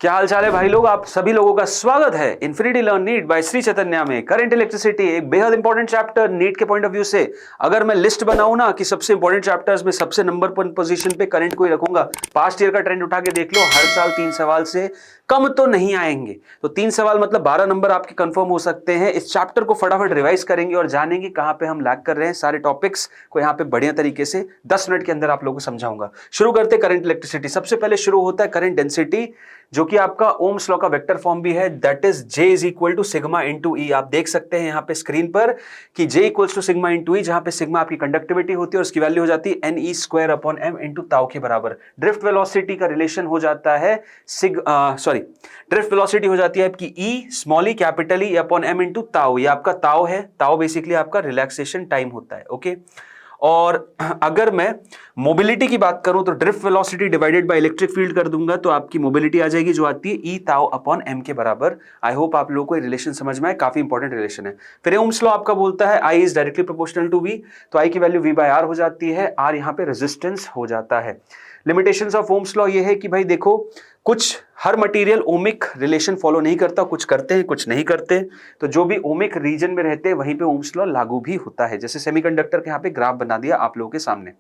क्या हाल चाल है भाई लोग। आप सभी लोगों का स्वागत है infinity learn NEET by Sri Chaitanya में। करंट इलेक्ट्रिसिटी एक बेहद इंपॉर्टेंट चैप्टर नीट के पॉइंट ऑफ व्यू से। अगर मैं लिस्ट बनाऊं ना कि सबसे इंपॉर्टेंट चैप्टर्स में सबसे नंबर 1 पोजीशन पे करंट को ही रखूंगा। पास्ट ईयर का ट्रेंड उठा के देख लो, हर साल 3 सवाल से कम तो नहीं आएंगे। तो 3 सवाल मतलब 12 नंबर आपके कंफर्म हो सकते हैं। इस चैप्टर को फटाफट रिवाइज करेंगे और जानेंगे कहां पे हम लैग कर रहे हैं। सारे टॉपिक्स को यहां पे बढ़िया तरीके से 10 मिनट के अंदर आप लोगों को समझाऊंगा। शुरू करते हैं करंट इलेक्ट्रिसिटी। सबसे पहले शुरू होता है करंट डेंसिटी, जो कि आपका ओम्स लॉ का वेक्टर फॉर्म भी है, that is J is equal to sigma into E. आप देख सकते हैं यहां पे स्क्रीन पर कि J equals to sigma into E, जहां पे सिग्मा आपकी कंडक्टिविटी होती है और उसकी वैल्यू हो जाती है NE square upon m into tau के बराबर। ड्रिफ्ट वेलोसिटी का रिलेशन हो जाता है ड्रिफ्ट वेलोसिटी हो जाती है आपकी E small E capital E upon m into tau. ये आपका ताउ है। ताउ बेसिकली आपका रिलैक्सेशन टाइम होता है। ओके, और अगर मैं मोबिलिटी की बात करूं तो drift velocity divided by electric field कर दूंगा तो आपकी मोबिलिटी आ जाएगी जो आती है ई ताउ अपॉन एम के बराबर। आई होप आप लोगों को ये रिलेशन समझ में आए, काफी इंपॉर्टेंट रिलेशन है। फिर ओम्स लॉ आपका बोलता है I is directly proportional to V, तो आई की वैल्यू वी बाय आर हो जाती है। आर यहाँ पे रेजिस्टेंस हो जाता है। लिमिटेशंस ऑफ ओम्स लॉ ये है कि भाई देखो, कुछ हर मटेरियल ओमिक रिलेशन फॉलो नहीं करता, कुछ करते हैं कुछ नहीं करते। तो जो भी ओमिक रीजन में रहते हैं वहीं पे ओम्स लॉ लागू भी होता है। जैसे सेमीकंडक्टर के यहाँ पे ग्राफ बना दिया आप लोगों के सामने।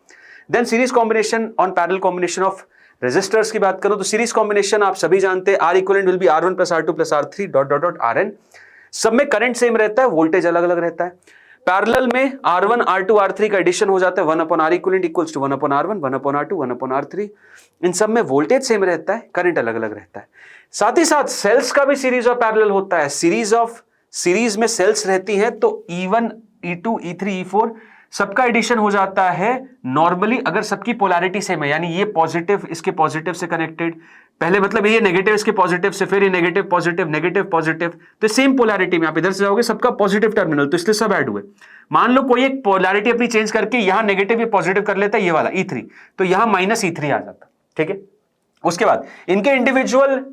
Then series combination on parallel combination of resistors की बात करूं तो सीरीज कॉम्बिनेशन आप सभी जानते हैं, R equivalent will be R1 plus R2 plus R3 dot dot dot Rn। सब में करंट सेम रहता है, वोल्टेज अलग अलग रहता है। पैरेलल में R1 R2 R3 का एडिशन हो जाता है 1 upon R equivalent equals to 1 upon R1 1 upon R2 1 upon R3। इन सब में वोल्टेज सेम रहता है, करंट अलग अलग रहता है। साथ ही साथ सेल्स का भी सीरीज ऑफ पैरेलल होता है। सीरीज में सेल्स रहती हैं तो E1 E2 E3 E4 सबका एडिशन हो जाता है नॉर्मली, अगर सबकी पोलैरिटी सेम है, यानी ये पॉजिटिव इसके पॉजिटिव से कनेक्टेड, पहले मतलब ये नेगेटिव इसके पॉजिटिव से, फिर ये नेगेटिव पॉजिटिव नेगेटिव पॉजिटिव, तो सेम पोलैरिटी में आप इधर से जाओगे सबका पॉजिटिव टर्मिनल, तो इसलिए सब ऐड हुए। मान लो कोई एक पोलैरिटी अपनी चेंज करके यहां नेगेटिव ये पॉजिटिव कर लेता है, ये वाला E3, तो यहां माइनस E3 आ जाता। ठीक है, उसके बाद इनके इंडिविजुअल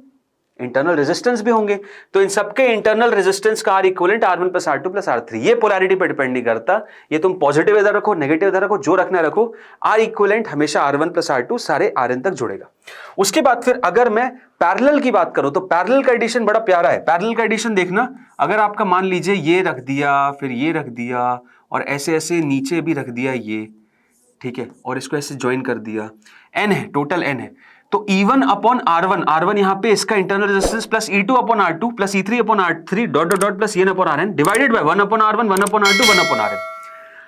इंटरनल रेजिस्टेंस भी होंगे, तो इन सबके इंटरनल रेजिस्टेंस का R equivalent R1 plus R2 plus R3। ये पोलैरिटी पर डिपेंड नहीं करता, ये तुम पॉजिटिव इधर रखो नेगेटिव इधर रखो, जो रखना रखो, R इक्विवेलेंट हमेशा R1 प्लस R2 सारे Rn तक जुड़ेगा। उसके बाद फिर अगर मैं पैरेलल की बात करूं तो पैरेलल का एडिशन बड़ा प्यारा है। पैरेलल का एडिशन देखना, अगर आपका मान लीजिए ये रख दिया, फिर ये रख दिया और ऐसे ऐसे नीचे भी रख दिया ये, ठीक है, और इसको ऐसे ज्वाइन कर दिया, n है, टोटल n है, तो E1 अपॉन R1 यहां पे इसका internal resistance plus E2 upon R2 plus E3 upon R3 dot dot dot plus N upon Rn divided by 1 upon R1 1 upon R2 1 upon Rn।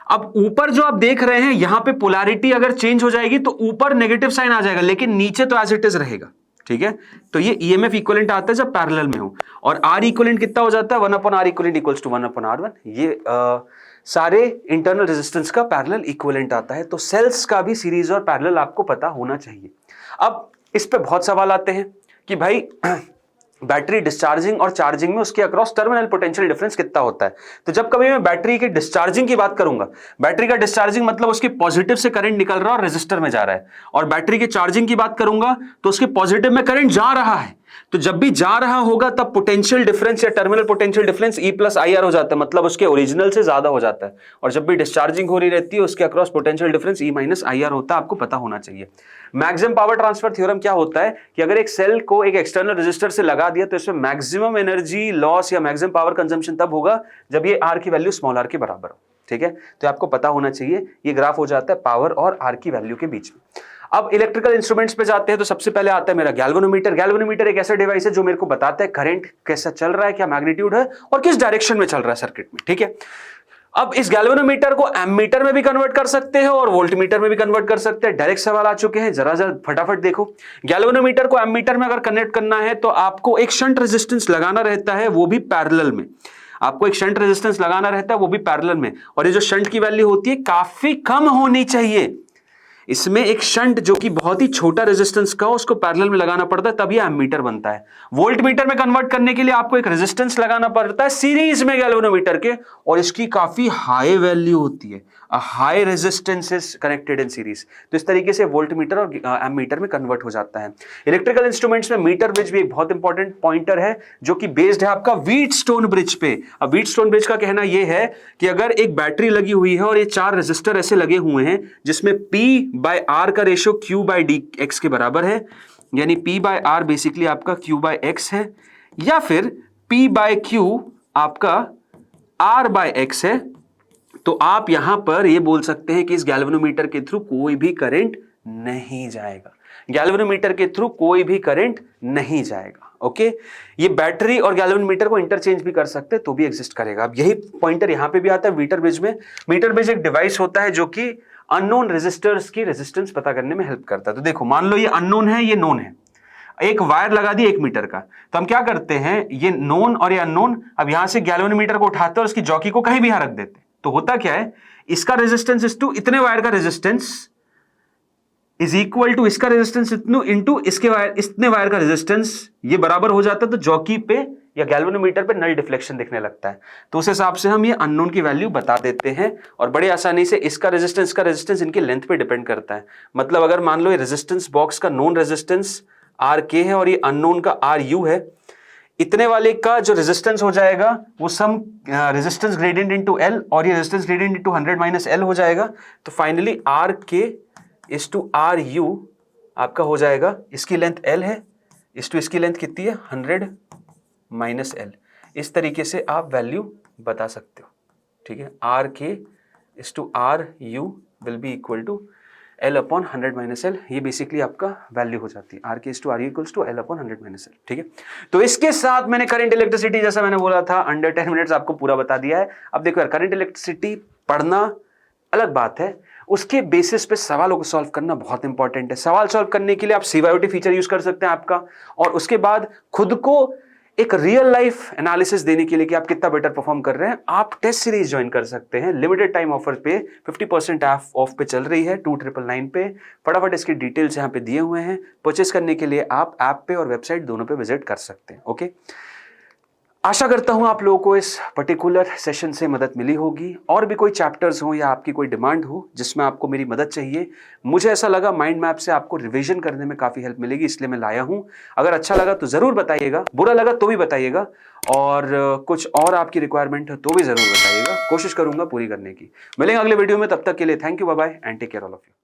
अब ऊपर जो आप देख रहे हैं यहां पे पोलैरिटी अगर चेंज हो जाएगी तो ऊपर नेगेटिव साइन आ जाएगा, लेकिन नीचे तो एज इट इज रहेगा। ठीक है, तो ये EMF इक्विवेलेंट आता है जब पैरेलल में हो, और R इक्विवेलेंट कितना हो जाता है 1 upon R equivalent equals to 1 upon R1। ये सारे इंटरनल रेजिस्टेंस का पैरेलल इक्विवेलेंट आता है। तो सेल्स का भी सीरीज और पैरेलल आपको पता होना चाहिए। अब इस पे बहुत सवाल आते हैं कि भाई बैटरी डिस्चार्जिंग और चार्जिंग में उसके अक्रॉस टर्मिनल पोटेंशियल डिफरेंस कितना होता है। तो जब कभी मैं बैटरी की डिस्चार्जिंग की बात करूंगा, बैटरी का डिस्चार्जिंग मतलब उसके पॉजिटिव से करंट निकल रहा है और रेजिस्टर में जा रहा है, और बैटरी के चार्जिंग की बात करूंगा तो उसके पॉजिटिव में करंट जा रहा है। तो जब भी जा रहा होगा तब पोटेंशियल डिफरेंस या terminal potential difference E plus IR हो जाता है, मतलब उसके ओरिजिनल से ज्यादा हो जाता है। और जब भी डिस्चार्जिंग हो रही रहती है उसके across potential difference E minus IR होता है, आपको पता होना चाहिए। मैक्सिमम पावर ट्रांसफर थ्योरम क्या होता है कि अगर एक सेल को एक एक्सटर्नल रेजिस्टर से लगा दिया तो इसमें मैक्सिमम एनर्जी लॉस या मैक्सिमम पावर कंजम्पशन तब होगा जब ये R की वैल्यू स्मॉल r के बराबर हो। ठीक है, तो आपको पता होना चाहिए। ये ग्राफ हो जाता है पावर और R की वैल्यू के बीच में। अब इलेक्ट्रिकल इंस्ट्रूमेंट्स पे जाते हैं तो सबसे पहले आता है मेरा गैल्वेनोमीटर। गैल्वेनोमीटर एक ऐसा डिवाइस है जो मेरे को बताता है करंट कैसा चल रहा है, क्या मैग्नीट्यूड है और किस डायरेक्शन में चल रहा है सर्किट में। ठीक है, अब इस गैल्वेनोमीटर को एमीटर में भी कन्वर्ट कर सकते हैं और वोल्टमीटर में भी कन्वर्ट कर सकते हैं। डायरेक्ट सवाल आ चुके हैं, जरा फटाफट देखो। गैल्वेनोमीटर को एमीटर में अगर कनेक्ट करना है तो आपको एक शंट रेजिस्टेंस लगाना रहता है, वो भी पैरेलल में। आपको एक शंट रेजिस्टेंस लगाना रहता है वो भी पैरेलल में, और ये जो शंट की वैल्यू होती है काफी कम होनी चाहिए। इसमें एक शंट जो कि बहुत ही छोटा रेजिस्टेंस का हो उसको पैरेलल में लगाना पड़ता है, तब ये एमीटर बनता है। वोल्ट मीटर में कन्वर्ट करने के लिए आपको एक रेजिस्टेंस लगाना पड़ता है सीरीज में गैल्वेनोमीटर के, और इसकी काफी हाई वैल्यू होती है। High resistance is connected in series. तो इस तरीके से वोल्ट मीटर और एमीटर में कन्वर्ट हो जाता है। इलेक्ट्रिकल इंस्ट्रूमेंट्स में मीटर ब्रिज भी एक बहुत इंपॉर्टेंट पॉइंटर है जो कि बेस्ड है आपका व्हीटस्टोन ब्रिज पे। अब व्हीटस्टोन ब्रिज का कहना यह है कि अगर एक बैटरी लगी हुई है और ये 4 रेजिस्टर ऐसे लगे हुए हैं जिसमें P/R का रेशियो Q/D x के बराबर है, यानी P बाय R बेसिकली आपका Q बाय X है, या फिर P बाय Q आपका R बाय X है, तो आप यहां पर ये बोल सकते हैं कि इस गैल्वेनोमीटर के थ्रू कोई भी करंट नहीं जाएगा, गैल्वेनोमीटर के थ्रू कोई भी करंट नहीं जाएगा। ओके, ये बैटरी और गैल्वेनोमीटर को इंटरचेंज भी कर सकते हैं तो भी एग्जिस्ट करेगा। अब यही पॉइंटर यहां पे भी आता है मीटर ब्रिज में। मीटर ब्रिज एक डिवाइस होता है जो कि अननोन रेजिस्टर्स की रेजिस्टेंस पता करने में हेल्प करता है। तो देखो, मान लो ये अननोन है, ये नोन है, एक वायर लगा दी 1 मीटर का, तो हम क्या करते हैं, ये नोन और ये अननोन, अब यहां से गैल्वेनोमीटर को उठाते हैं और उसकी जॉकी को कहीं भी यहां रख देते हैं, तो होता क्या है, इसका रेजिस्टेंस इस टू इतने वायर का रेजिस्टेंस इज इक्वल टू इसका रेजिस्टेंस इतनु इनटू इसके वायर इतने वायर का रेजिस्टेंस, ये बराबर हो जाता है, तो जॉकी पे या गैल्वेनोमीटर पे नल डिफ्लेक्शन दिखने लगता है। तो उस हिसाब से हम ये अननोन की वैल्यू बता देते हैं और बड़ी आसानी से इसका रेजिस्टेंस इनकी लेंथ पे डिपेंड करता है। मतलब अगर मान लो ये रेजिस्टेंस बॉक्स का नोन रेजिस्टेंस आर के है और ये अननोन का आर यू है, इतने वाले का जो रेजिस्टेंस हो जाएगा वो some resistance gradient into L और ये resistance gradient into 100 minus L हो जाएगा। तो finally are K is to R you आपका हो जाएगा, इसकी लेंथ एल है, इस टू इसकी लेंथ कितनी है 100 माइनस एल। इस तरीके से आप वैल्यू बता सकते हो। ठीक है, R K is to R U will be equal to L upon 100 minus L, ये बेसिकली आपका वैल्यू हो जाती है, R K is to R U equals to L upon 100 minus L. ठीक है, तो इसके साथ मैंने करंट इलेक्ट्रिसिटी, जैसा मैंने बोला था, अंडर 10 मिनट्स आपको पूरा बता दिया है। अब देखो यार, करंट इलेक्ट्रिसिटी पढ़ना अलग बात है, उसके बेसिस पे सवालों को सॉल्व करना बहुत इंपॉर्टेंट है। सवाल सॉल्व करने के लिए आप CYOT फीचर यूज कर सकते हैं आपका, और उसके बाद खुद को एक रियल लाइफ एनालिसिस देने के लिए कि आप कितना बेटर परफॉर्म कर रहे हैं, आप टेस्ट सीरीज ज्वाइन कर सकते हैं। लिमिटेड टाइम ऑफर पे 50% ऑफ पे चल रही है 2999 पे। फटाफट इसकी डिटेल्स यहाँ पे दिए हुए हैं, परचेस करने के लिए आप ऐप पे और वेबसाइट दोनों पे विजिट कर सकते हैं। ओके, आशा करता हूं आप लोगों को इस पर्टिकुलर सेशन से मदद मिली होगी। और भी कोई चैप्टर्स हो या आपकी कोई डिमांड हो जिसमें आपको मेरी मदद चाहिए, मुझे ऐसा लगा माइंड मैप से आपको रिवीजन करने में काफ़ी हेल्प मिलेगी, इसलिए मैं लाया हूं। अगर अच्छा लगा तो ज़रूर बताइएगा, बुरा लगा तो भी बताइएगा, और कुछ और आपकी रिक्वायरमेंट हो तो भी ज़रूर बताइएगा, कोशिश करूंगा पूरी करने की। मिलेंगे अगले वीडियो में, तब तक के लिए thank you, bye bye and take care all of you.